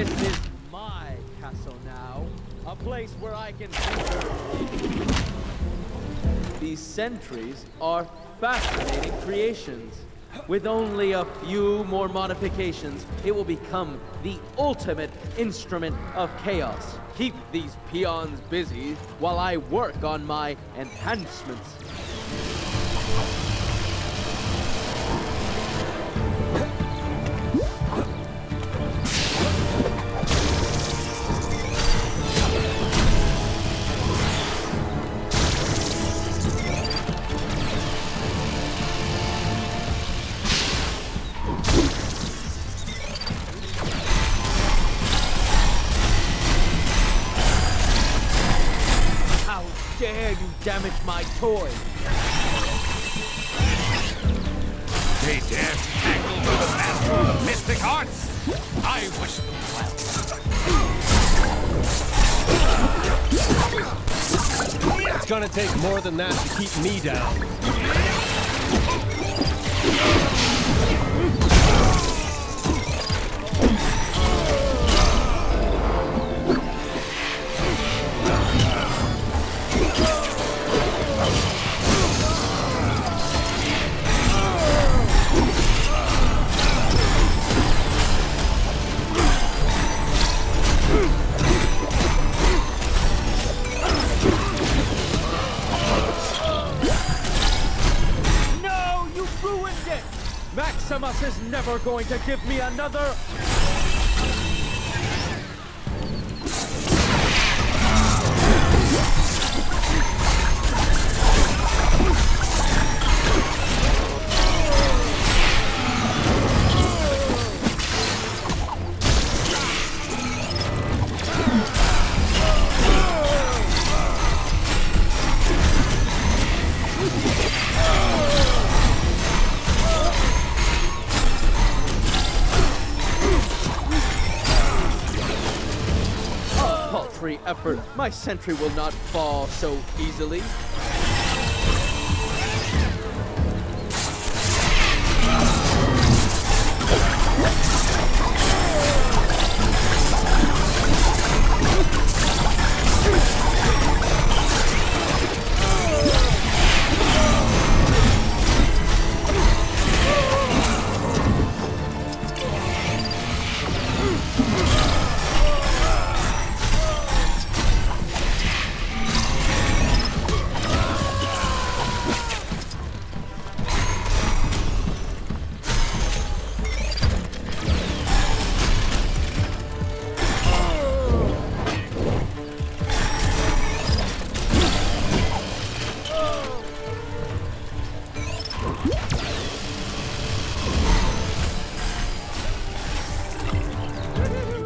This is my castle now, a place where I can enter. These sentries are fascinating creations. With only a few more modifications, it will become the ultimate instrument of chaos. Keep these peons busy while I work on my enhancements. Dare you damage my toy? They dare to tackle the master of mystic arts. I wish them well. It's gonna take more than that to keep me down. Maximus is never going to give me another... effort. My sentry will not fall so easily.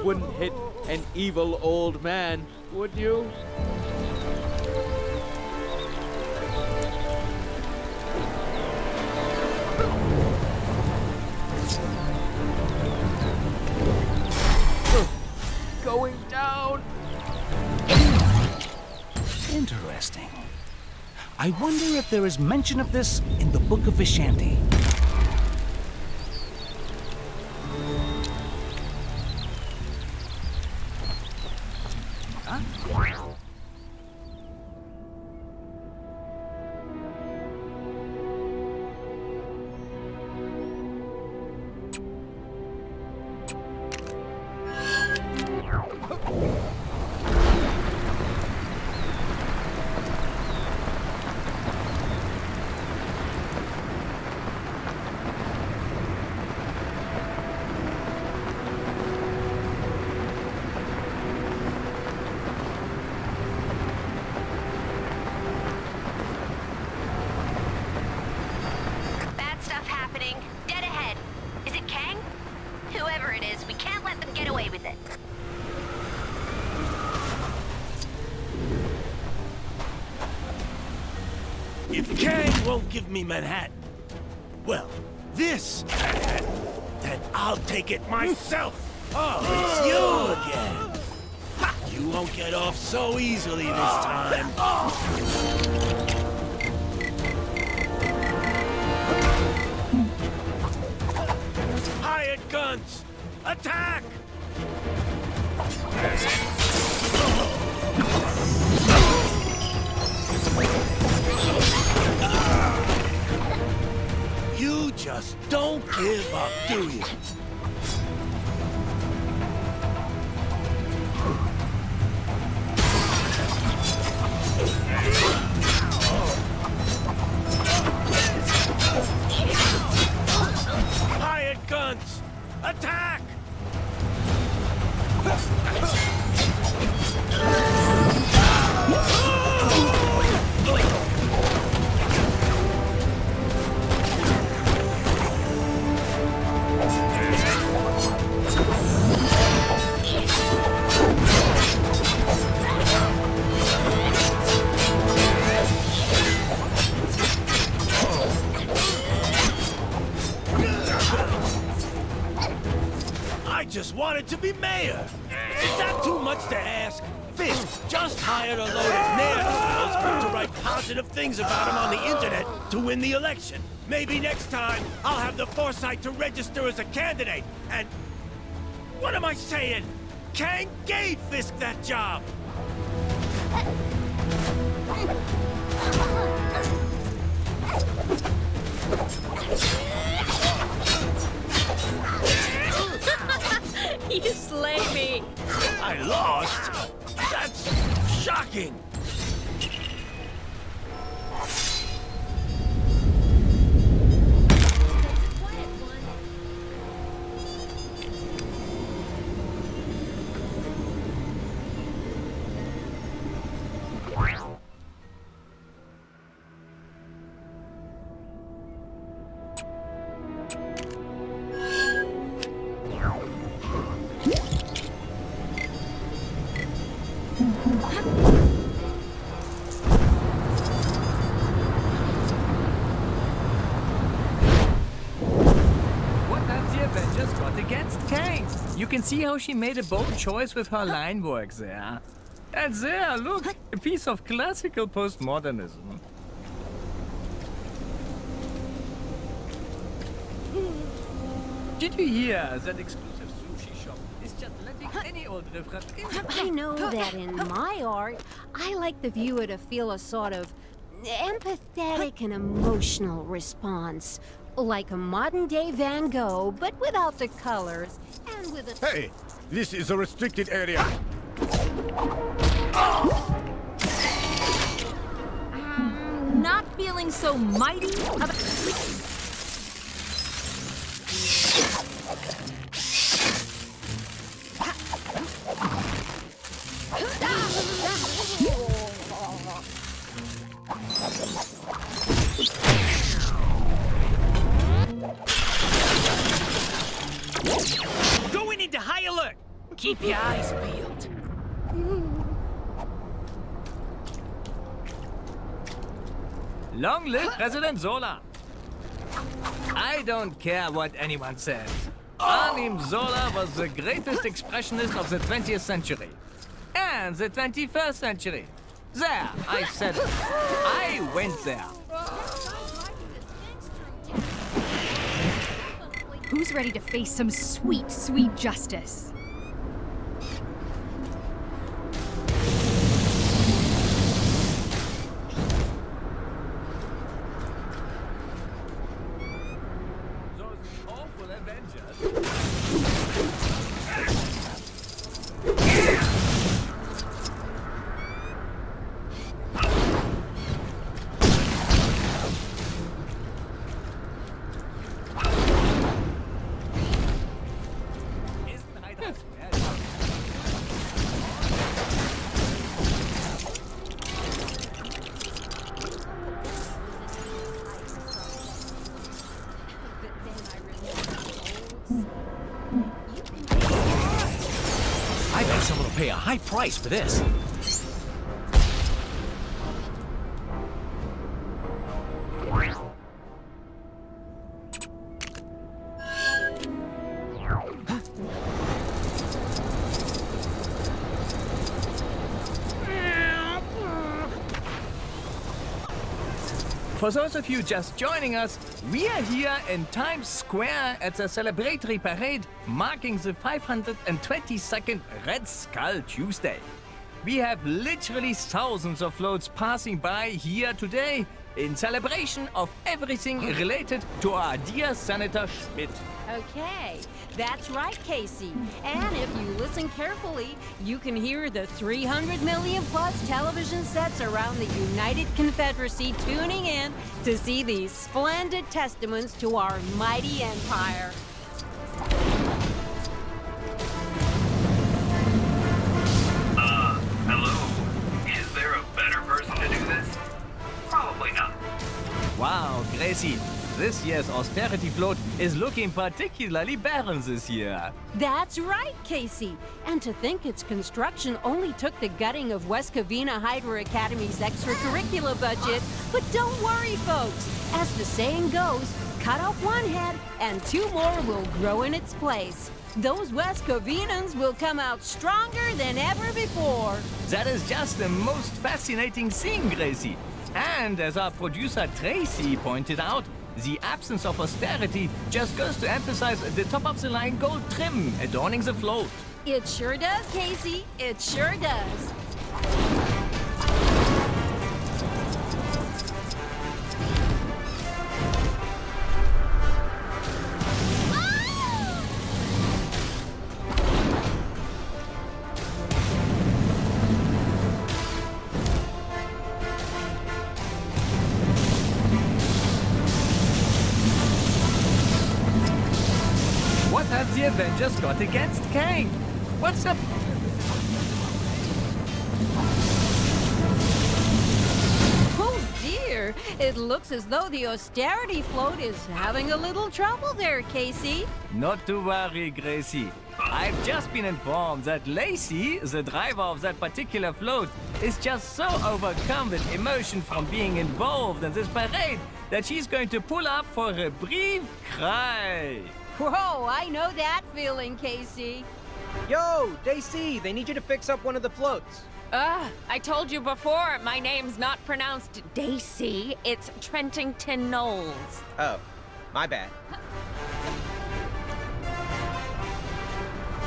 Wouldn't hit an evil old man, would you? Going down. Interesting. I wonder if there is mention of this in the Book of Vishanti. Dead ahead. Is it Kang? Whoever it is, we can't let them get away with it. If Kang won't give me Manhattan, well, this Manhattan, then I'll take it myself. Oh, it's you again. Ha, you won't get off so easily this time. Hired guns! Attack! You just don't give up, do you? Hired guns! Attack! I just wanted to be mayor. Is that too much to ask? Fisk just hired a load of ne'er-do-wells to write positive things about him on the internet to win the election. Maybe next time I'll have the foresight to register as a candidate. And what am I saying? Kang gave Fisk that job. You slay me. I lost? That's shocking. What have the Avengers got against Kang? You can see how she made a bold choice with her line work there. And there, look, a piece of classical postmodernism. Did you hear that exclusive sushi shop is just letting any old riffraff in? I know that in my art, I like the viewer to feel a sort of empathetic and emotional response. Like a modern-day Van Gogh, but without the colors, and with a... Hey, this is a restricted area. Not feeling so mighty? Going into high alert! Keep your eyes peeled. Long live President Zola! I don't care what anyone says. Arnim Zola was the greatest expressionist of the 20th century. And the 21st century. There, I said it. I went there. Who's ready to face some sweet, sweet justice? Those awful Avengers. I bet someone will pay a high price for this. For those of you just joining us, we are here in Times Square at the celebratory parade marking the 522nd Red Skull Tuesday. We have literally thousands of floats passing by here today in celebration of everything related to our dear Senator Schmidt. Okay, that's right, Casey. And if you listen carefully, you can hear the 300 million plus television sets around the United Confederacy tuning in to see these splendid testaments to our mighty empire. Hello? Is there a better person to do this? Probably not. Wow, Gracie, this year's austerity float is looking particularly barren this year. That's right, Casey. And to think its construction only took the gutting of West Covina Hydra Academy's extracurricular budget. But don't worry, folks. As the saying goes, cut off one head and two more will grow in its place. Those West Covinans will come out stronger than ever before. That is just the most fascinating thing, Gracie. And as our producer Tracy pointed out, the absence of austerity just goes to emphasize the top-of-the-line gold trim adorning the float. It sure does, Casey. It sure does. What have the Avengers got against Kang? What's up? Oh dear, it looks as though the austerity float is having a little trouble there, Casey. Not to worry, Gracie. I've just been informed that Lacey, the driver of that particular float, is just so overcome with emotion from being involved in this parade that she's going to pull up for a brief cry. Whoa, I know that feeling, Casey. Yo, JC, they need you to fix up one of the floats. I told you before, my name's not pronounced Daisy, it's Trentington Knowles. Oh, my bad.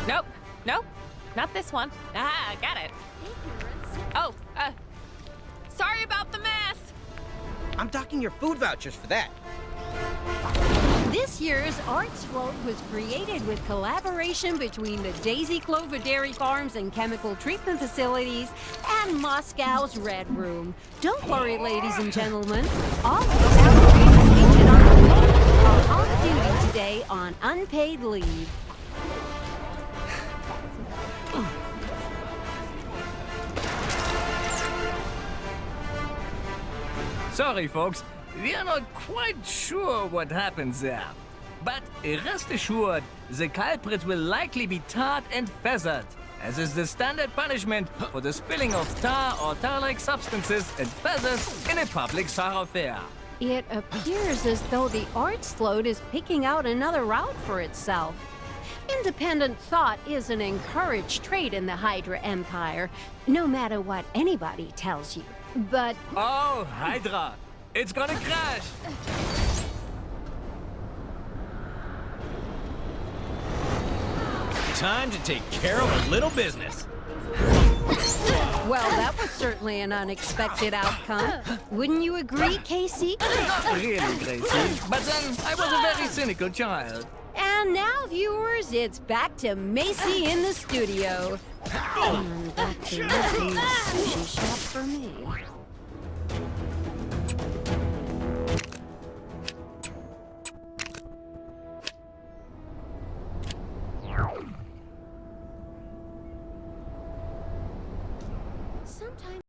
Nope, nope, not this one. Ah, got it. Oh, sorry about the mess. I'm docking your food vouchers for that. This year's Arts Float was created with collaboration between the Daisy Clover Dairy Farms and Chemical Treatment Facilities and Moscow's Red Room. Don't worry, ladies and gentlemen. All of the applicants featured on the float are on duty today on unpaid leave. Sorry, folks. We are not quite sure what happens there. But rest assured, the culprit will likely be tarred and feathered, as is the standard punishment for the spilling of tar or tar-like substances and feathers in a public thoroughfare. It appears as though the Arts Float is picking out another route for itself. Independent thought is an encouraged trait in the Hydra Empire, no matter what anybody tells you. But... Oh, Hydra! It's gonna crash! Time to take care of a little business. Well, that was certainly an unexpected outcome. Wouldn't you agree, Casey? Not really, Gracie, but then I was a very cynical child. And now, viewers, it's back to Macy in the studio. And back to Macy's sushi shop for me.